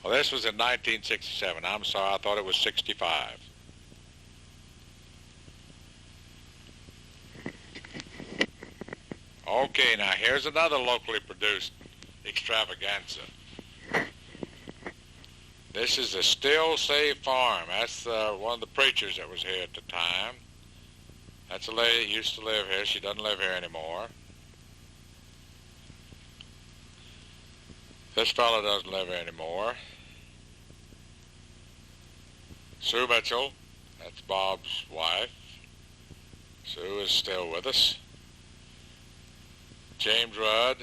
Well, this was in 1967. I'm sorry, I thought it was 65. Okay, now here's another locally produced extravaganza. This is a Still Save Farm. That's one of the preachers that was here at the time. That's a lady that used to live here. She doesn't live here anymore. This fellow doesn't live here anymore. Sue Mitchell, that's Bob's wife. Sue is still with us. James Rudd,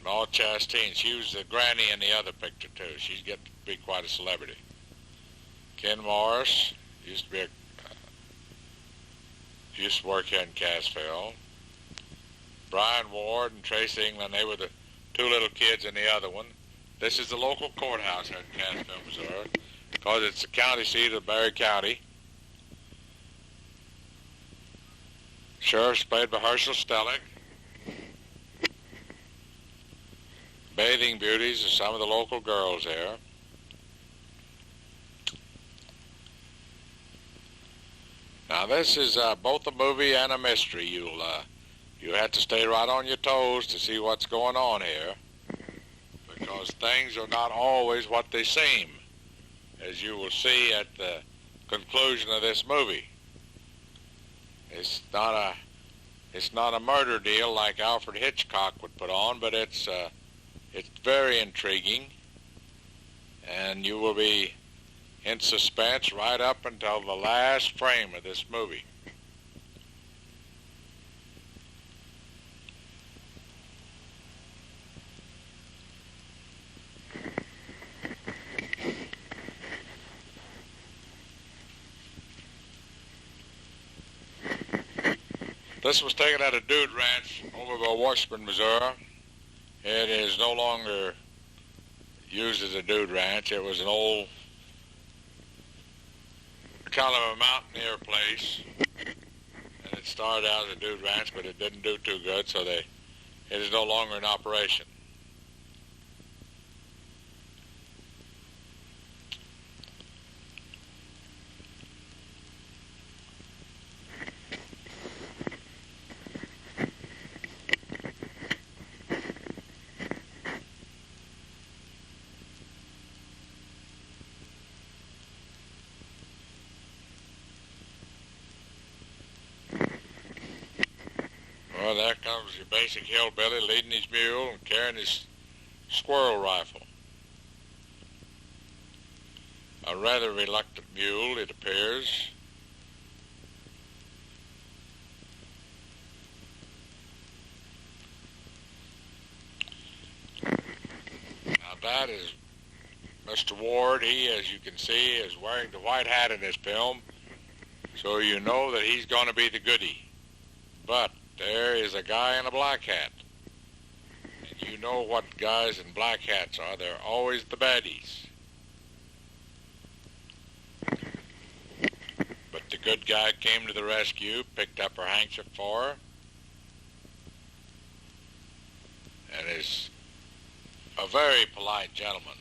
Maud Chastain. She was the granny in the other picture too. She's getting to be quite a celebrity. Ken Morris used to work here in Cassville. Brian Ward and Trace England, they were the two little kids in the other one. This is the local courthouse here in Cassville, Missouri, because it's the county seat of Berry County. Sheriff's played by Herschel Stellick. Bathing beauties are some of the local girls here. Now this is both a movie and a mystery. You have to stay right on your toes to see what's going on here, because things are not always what they seem, as you will see at the conclusion of this movie. It's not a murder deal like Alfred Hitchcock would put on, but it's very intriguing, and you will be in suspense right up until the last frame of this movie. This was taken at a dude ranch over by Washburn, Missouri. It is no longer used as a dude ranch. It was an old kind of a mountaineer place, and it started out as a dude ranch, but it didn't do too good, so it is no longer in operation. Well, there comes your basic hillbilly leading his mule and carrying his squirrel rifle. A rather reluctant mule, it appears. Now that is Mr. Ward. He, as you can see, is wearing the white hat in this film, so you know that he's going to be the goodie. But there is a guy in a black hat. And you know what guys in black hats are. They're always the baddies. But the good guy came to the rescue, picked up her handkerchief for her, and is a very polite gentleman,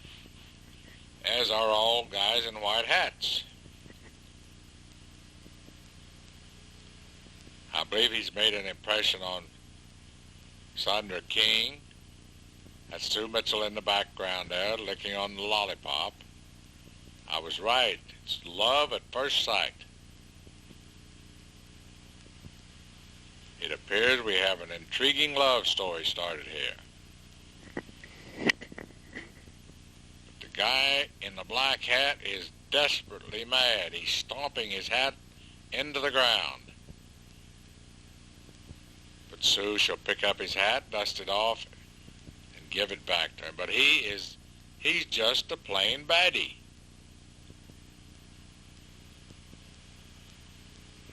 as are all guys in white hats. I believe he's made an impression on Sandra King. That's Sue Mitchell in the background there, licking on the lollipop. I was right. It's love at first sight. It appears we have an intriguing love story started here. But the guy in the black hat is desperately mad. He's stomping his hat into the ground. Sue shall pick up his hat, dust it off, and give it back to him. But he's just a plain baddie.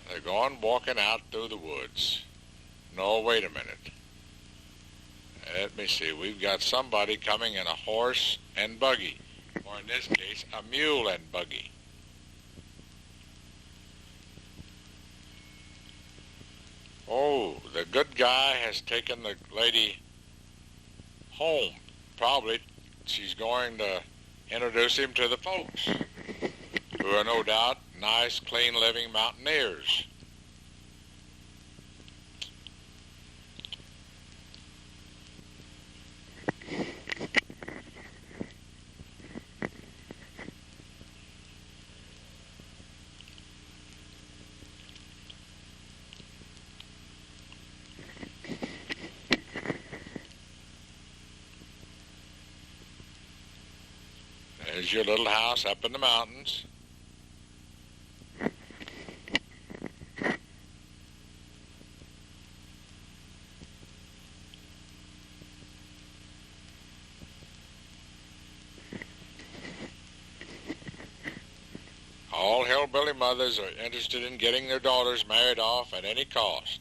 They're going walking out through the woods. No, wait a minute. Let me see. We've got somebody coming in a horse and buggy, or in this case, a mule and buggy. Oh, the good guy has taken the lady home. Probably she's going to introduce him to the folks, who are no doubt nice, clean-living mountaineers. There's your little house up in the mountains. All hillbilly mothers are interested in getting their daughters married off at any cost.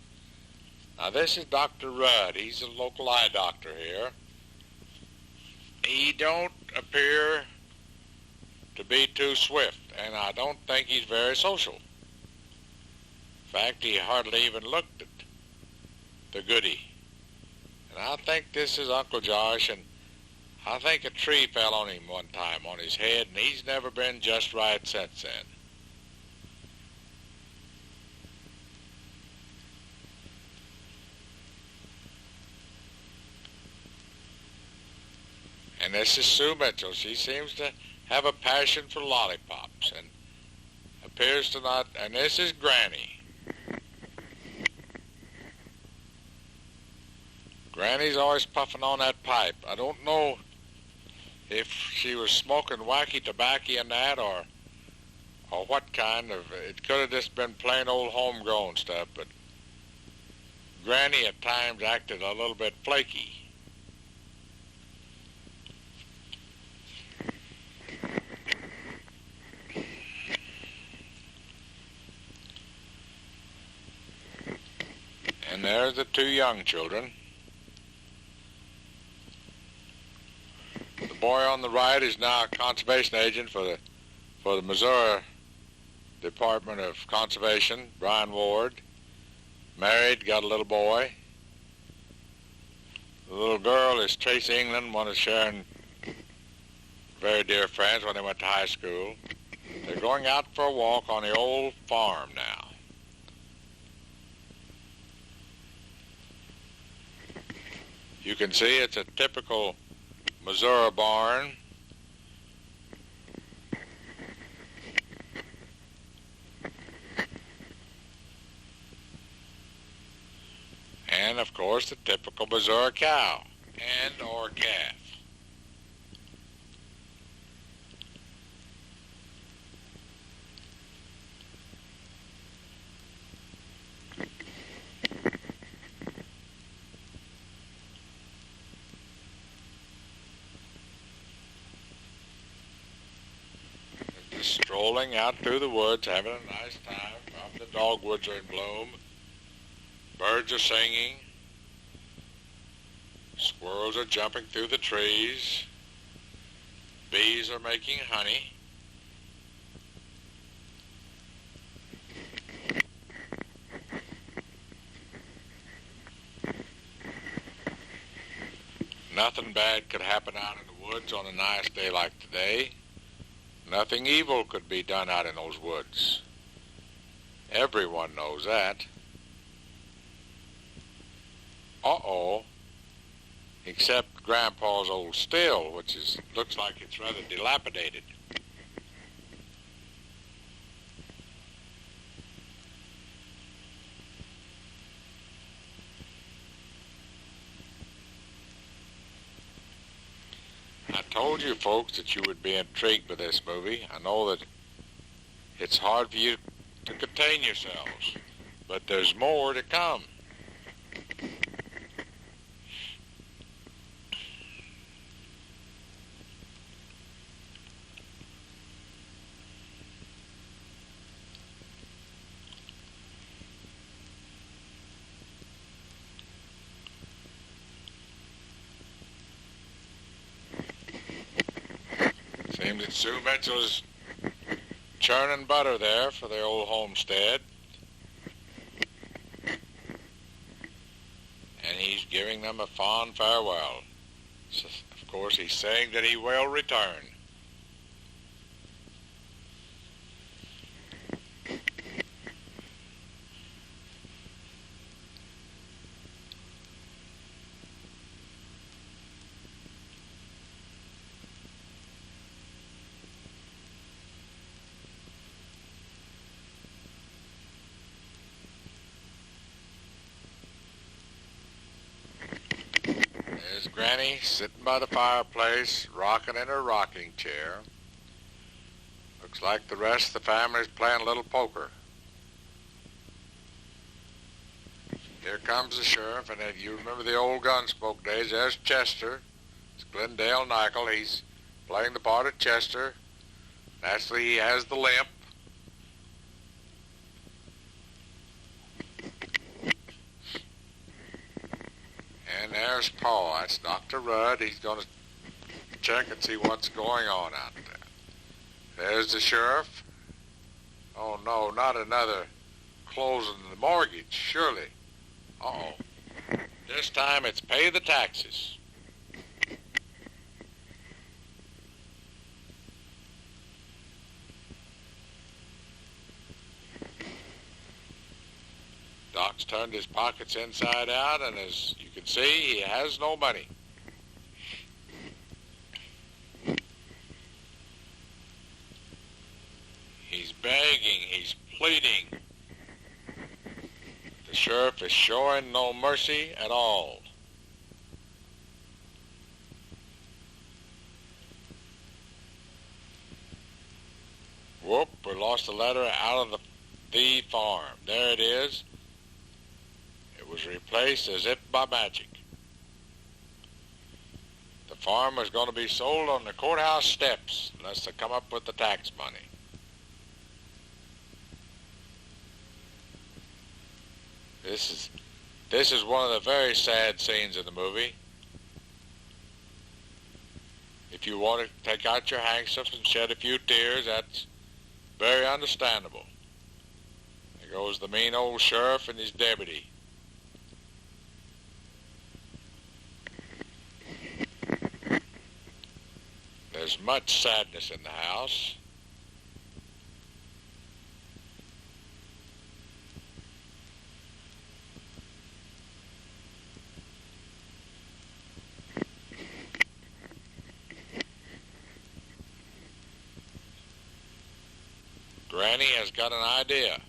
Now this is Dr. Rudd. He's a local eye doctor here. He don't appear to be too swift, and I don't think he's very social. In fact, he hardly even looked at the goody. And I think this is Uncle Josh, and I think a tree fell on him one time on his head, and he's never been just right since then. And this is Sue Mitchell. She seems to have a passion for lollipops and appears to not, and this is Granny. Granny's always puffing on that pipe. I don't know if she was smoking wacky tobacco in that or what kind of, it could have just been plain old homegrown stuff, but Granny at times acted a little bit flaky. And there's the two young children. The boy on the right is now a conservation agent for the Missouri Department of Conservation, Brian Ward. Married, got a little boy. The little girl is Tracy England, one of Sharon's very dear friends when they went to high school. They're going out for a walk on the old farm now. You can see it's a typical Missouri barn. And of course the typical Missouri cow and or calf. Just strolling out through the woods, having a nice time. The dogwoods are in bloom. Birds are singing. Squirrels are jumping through the trees. Bees are making honey. Nothing bad could happen out in the woods on a nice day like today. Nothing evil could be done out in those woods. Everyone knows that. Uh-oh. Except Grandpa's old still, which looks like it's rather dilapidated. I told you folks that you would be intrigued by this movie. I know that it's hard for you to contain yourselves, but there's more to come. Seems that Sue Mitchell's churning butter there for the old homestead. And he's giving them a fond farewell. So, of course, he's saying that he will return. Granny sitting by the fireplace, rocking in her rocking chair. Looks like the rest of the family's playing a little poker. Here comes the sheriff, and you remember the old Gunsmoke days. There's Chester. It's Glendale Nichol. He's playing the part of Chester. Naturally, he has the limp. And there's Paul. That's Dr. Rudd. He's going to check and see what's going on out there. There's the sheriff. Oh, no, not another closing the mortgage, surely. Uh-oh. This time it's pay the taxes. Doc's turned his pockets inside out, and as you can see, he has no money. He's begging, he's pleading. The sheriff is showing no mercy at all. Whoop, we lost the letter out of the farm. There it is. It was replaced as if by magic. The farm was going to be sold on the courthouse steps unless they come up with the tax money. This is one of the very sad scenes in the movie. If you want to take out your handkerchiefs and shed a few tears, that's very understandable. There goes the mean old sheriff and his deputy. There's much sadness in the house. Granny has got an idea.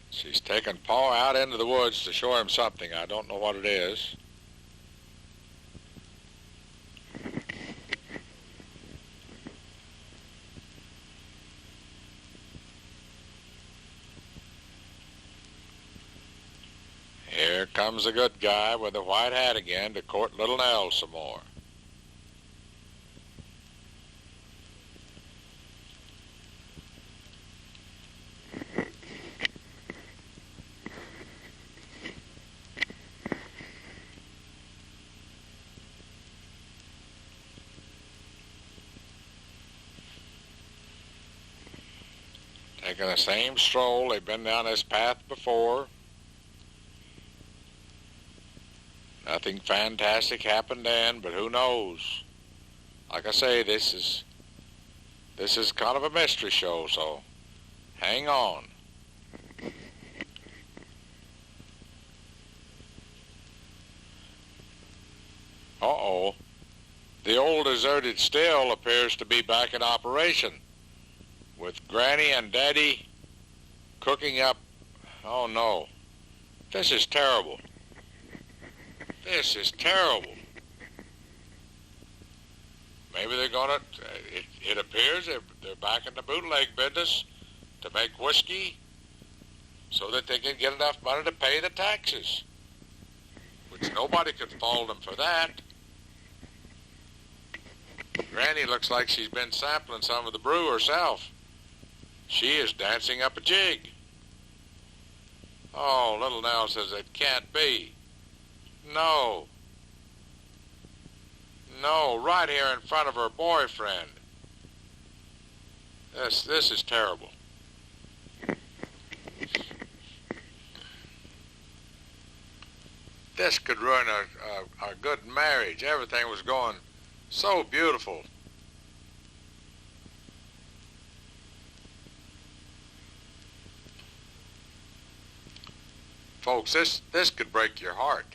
She's taken Paul out into the woods to show him something. I don't know what it is. Here comes the good guy with the white hat again to court little Nell some more. Taking the same stroll. They've been down this path before. Nothing fantastic happened then, but who knows? Like I say, this is kind of a mystery show, so hang on. Uh-oh. The old deserted still appears to be back in operation, with Granny and Daddy cooking up. Oh no, this is terrible. This is terrible. Maybe they're gonna, it appears they're back in the bootleg business to make whiskey so that they can get enough money to pay the taxes, which nobody could fault them for that. Granny looks like she's been sampling some of the brew herself. She is dancing up a jig. Oh, little Nell says it can't be. No. No, right here in front of her boyfriend. This is terrible. This could ruin a good marriage. Everything was going so beautiful. Folks, this could break your heart.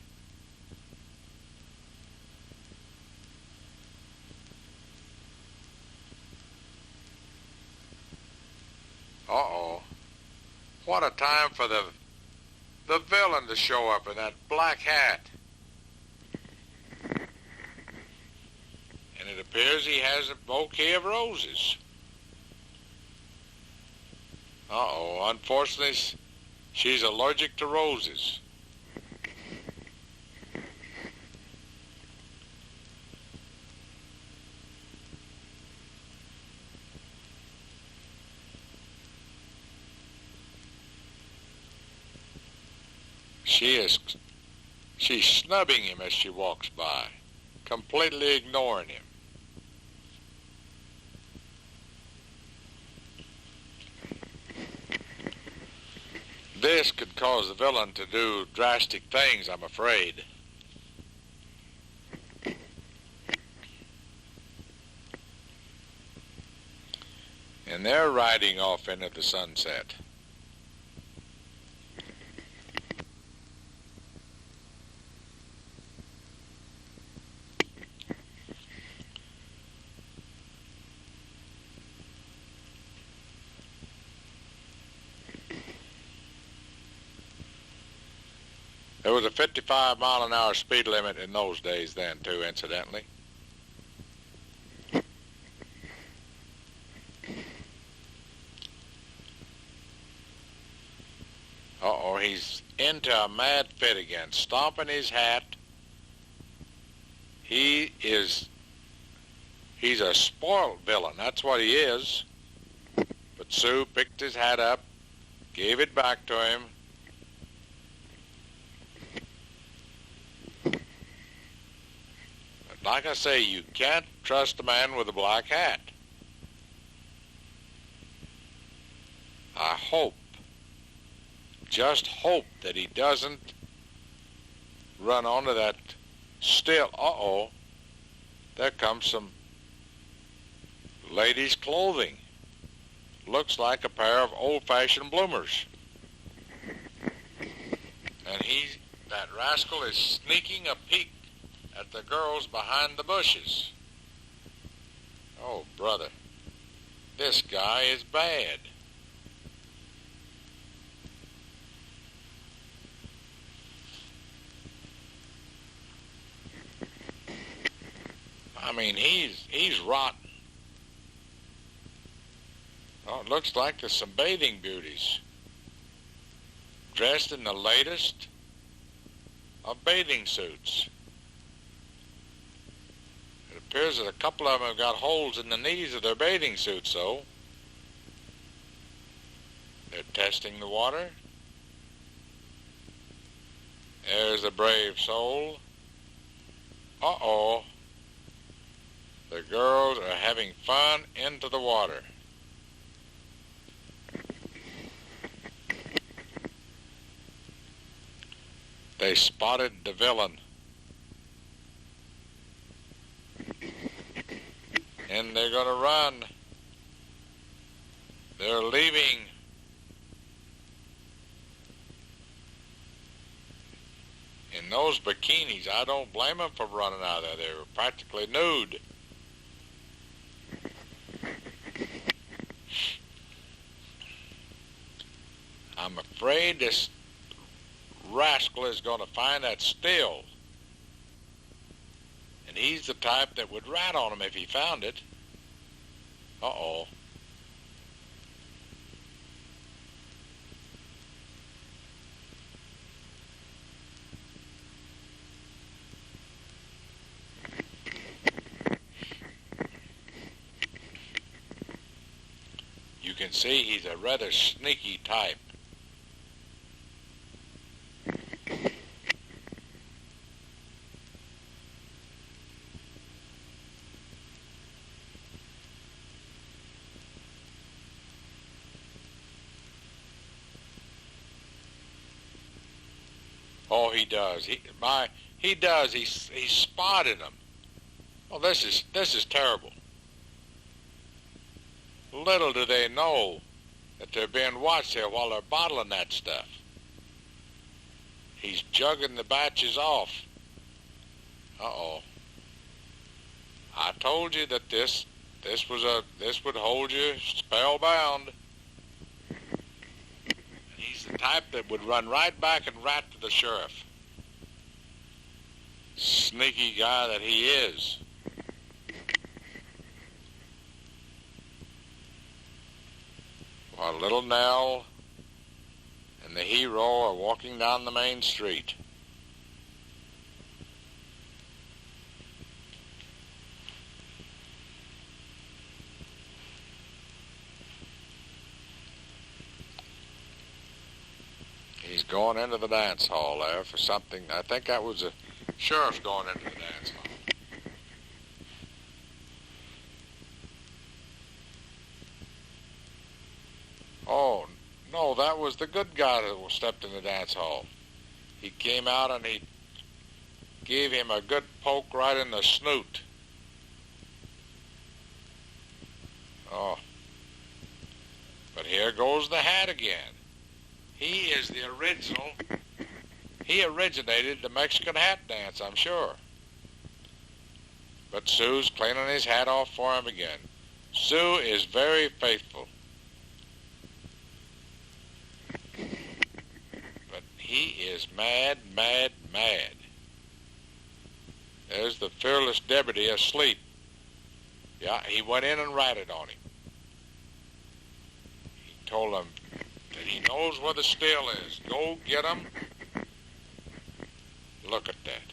What a time for the villain to show up in that black hat. And it appears he has a bouquet of roses. Uh-oh, unfortunately, she's allergic to roses. She's snubbing him as she walks by, completely ignoring him. This could cause the villain to do drastic things, I'm afraid. And they're riding off into the sunset. There was a 55-mile-an-hour speed limit in those days then, too, incidentally. Uh-oh, he's into a mad fit again, stomping his hat. He's a spoiled villain, that's what he is. But Sue picked his hat up, gave it back to him. Like I say, you can't trust a man with a black hat. I hope, just hope that he doesn't run onto that still. Uh-oh, there comes some ladies' clothing. Looks like a pair of old-fashioned bloomers. And that rascal is sneaking a peek at the girls behind the bushes. Oh, brother, this guy is bad. I mean, he's rotten. Oh, it looks like there's some bathing beauties dressed in the latest of bathing suits. It appears that a couple of them have got holes in the knees of their bathing suits, though. They're testing the water. There's a brave soul. Uh-oh. The girls are having fun into the water. They spotted the villain. And they're going to run. They're leaving. In those bikinis, I don't blame them for running out of there. They were practically nude. I'm afraid this rascal is going to find that still. And he's the type that would rat on him if he found it. Uh-oh. You can see he's a rather sneaky type. Oh, he does. He does. He spotted them. Oh, this is terrible. Little do they know that they're being watched here while they're bottling that stuff. He's jugging the batches off. Uh-oh. I told you that this would hold you spellbound. the type that would run right back and rat to the sheriff. Sneaky guy that he is. While little Nell and the hero are walking down the main street. He's going into the dance hall there for something. I think that was the sheriff going into the dance hall. Oh, no, that was the good guy that stepped in the dance hall. He came out and he gave him a good poke right in the snoot. Oh. But here goes the hat again. He is the original. He originated the Mexican hat dance, I'm sure. But Sue's cleaning his hat off for him again. Sue is very faithful. But he is mad, mad, mad. There's the fearless deputy asleep. Yeah, he went in and ratted on him. He told him that he knows where the still is. Go get him. Look at that.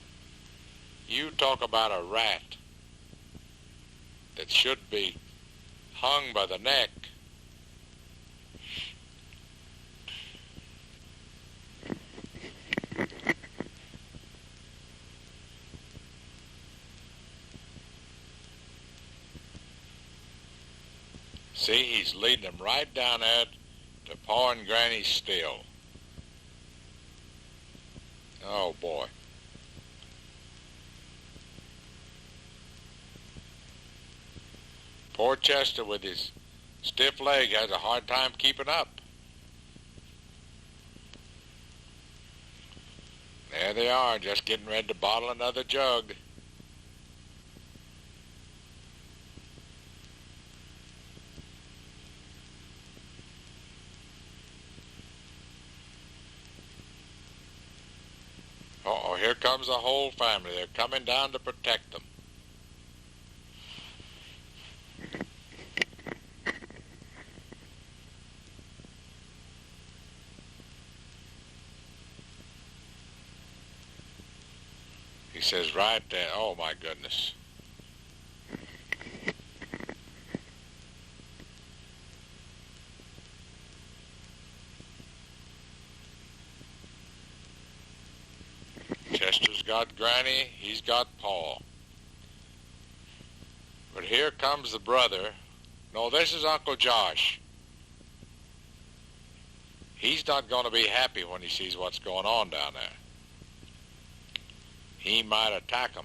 You talk about a rat that should be hung by the neck. See, he's leading them right down there to Pa and Granny's still. Oh, boy. Poor Chester with his stiff leg has a hard time keeping up. There they are, just getting ready to bottle another jug. Uh-oh, here comes the whole family. They're coming down to protect them. He says right there, oh my goodness. Chester's got Granny, he's got Pa. But here comes the brother. No, this is Uncle Josh. He's not going to be happy when he sees what's going on down there. He might attack him.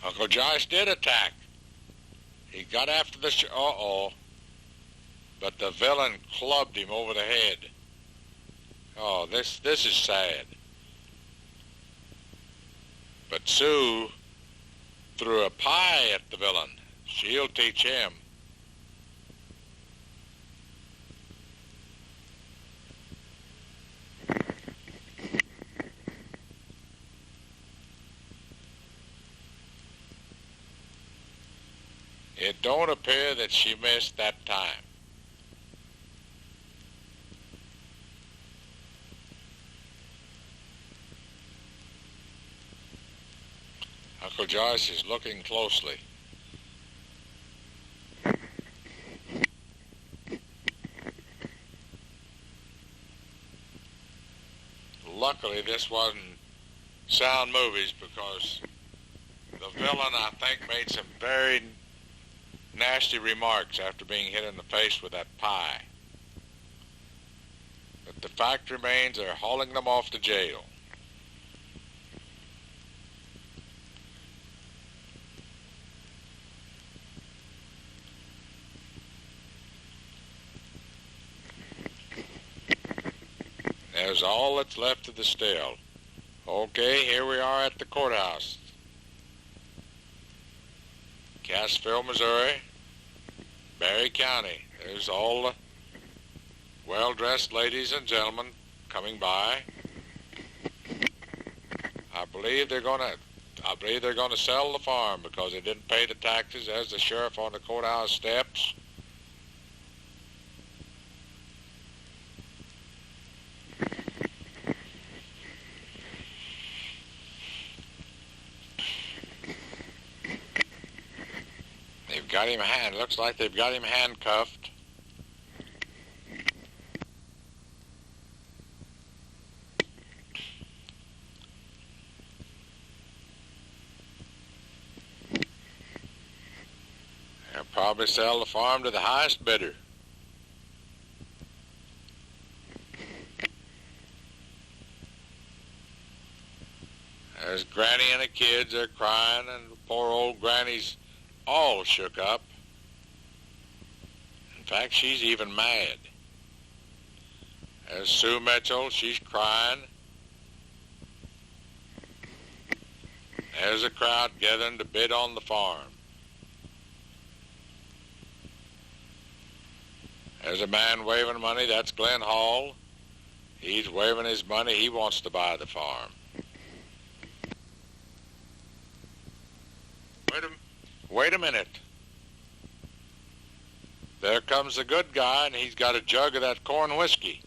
Uncle Josh did attack. He got after the uh-oh. But the villain clubbed him over the head. Oh, this is sad. But Sue threw a pie at the villain. She'll teach him. It don't appear that she missed that time. Uncle Josh is looking closely. Luckily, this wasn't sound movies because the villain, I think, made some very nasty remarks after being hit in the face with that pie. But the fact remains they're hauling them off to jail. There's all that's left of the still. Okay, here we are at the courthouse. Cassville, Missouri, Berry County. There's all the well-dressed ladies and gentlemen coming by. I believe they're gonna sell the farm because they didn't pay the taxes. There's the sheriff on the courthouse steps. They've got him looks like they've got him handcuffed. They'll probably sell the farm to the highest bidder. There's Granny and the kids. They're crying, and poor old Granny's all shook up. In fact, she's even mad. There's Sue Mitchell. She's crying. There's a crowd gathering to bid on the farm. There's a man waving money. That's Glenn Hall. He's waving his money. He wants to buy the farm. Wait a minute. There comes the good guy, and he's got a jug of that corn whiskey.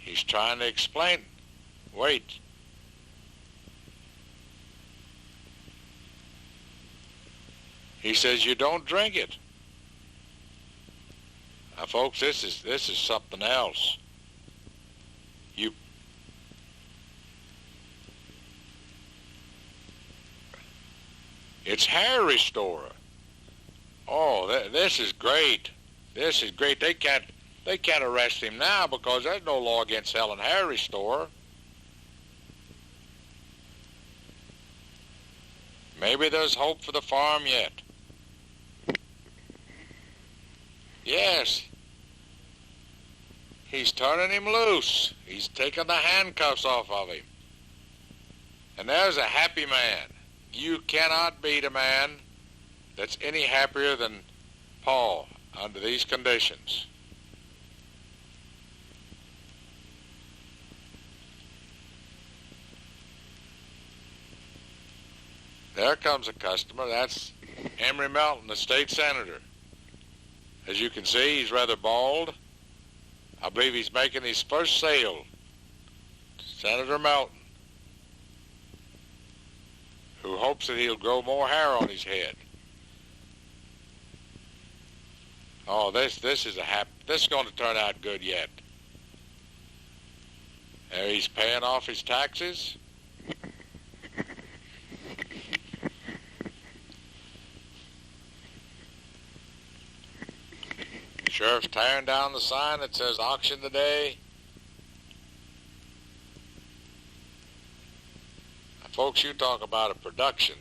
He's trying to explain. Wait. He says, you don't drink it. Now, folks, this is something else. It's hair restorer. Oh, this is great. This is great. They can't arrest him now because there's no law against selling hair restorer. Maybe there's hope for the farm yet. Yes. He's turning him loose. He's taking the handcuffs off of him. And there's a happy man. You cannot beat a man that's any happier than Paul under these conditions. There comes a customer. That's Emory Melton, the state senator. As you can see, he's rather bald. I believe he's making his first sale. Senator Melton, who hopes that he'll grow more hair on his head. Oh, this is going to turn out good yet. There he's paying off his taxes. Sheriff's tearing down the sign that says auction today. Now, folks, you talk about a production.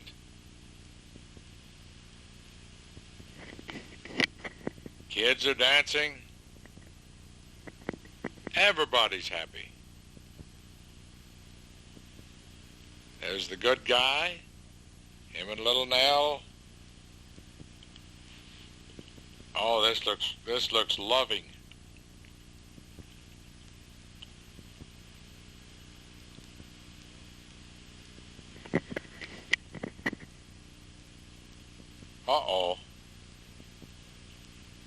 Kids are dancing. Everybody's happy. There's the good guy, him and little Nell. Oh, this looks loving. Uh-oh.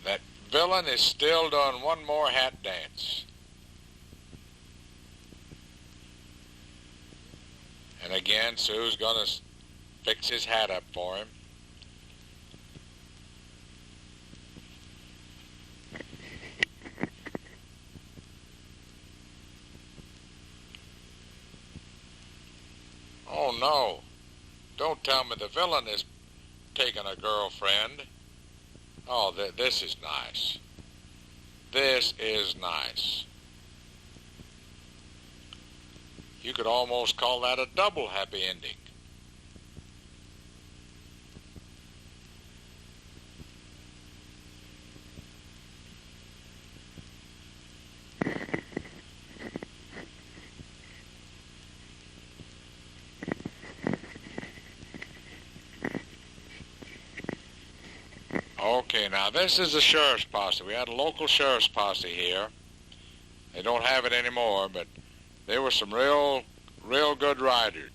That villain is still doing one more hat dance. And again, Sue's gonna fix his hat up for him. Oh no, don't tell me the villain is taking a girlfriend. Oh, this is nice. This is nice. You could almost call that a double happy ending. Okay, now this is the sheriff's posse. We had a local sheriff's posse here. They don't have it anymore, but they were some real good riders.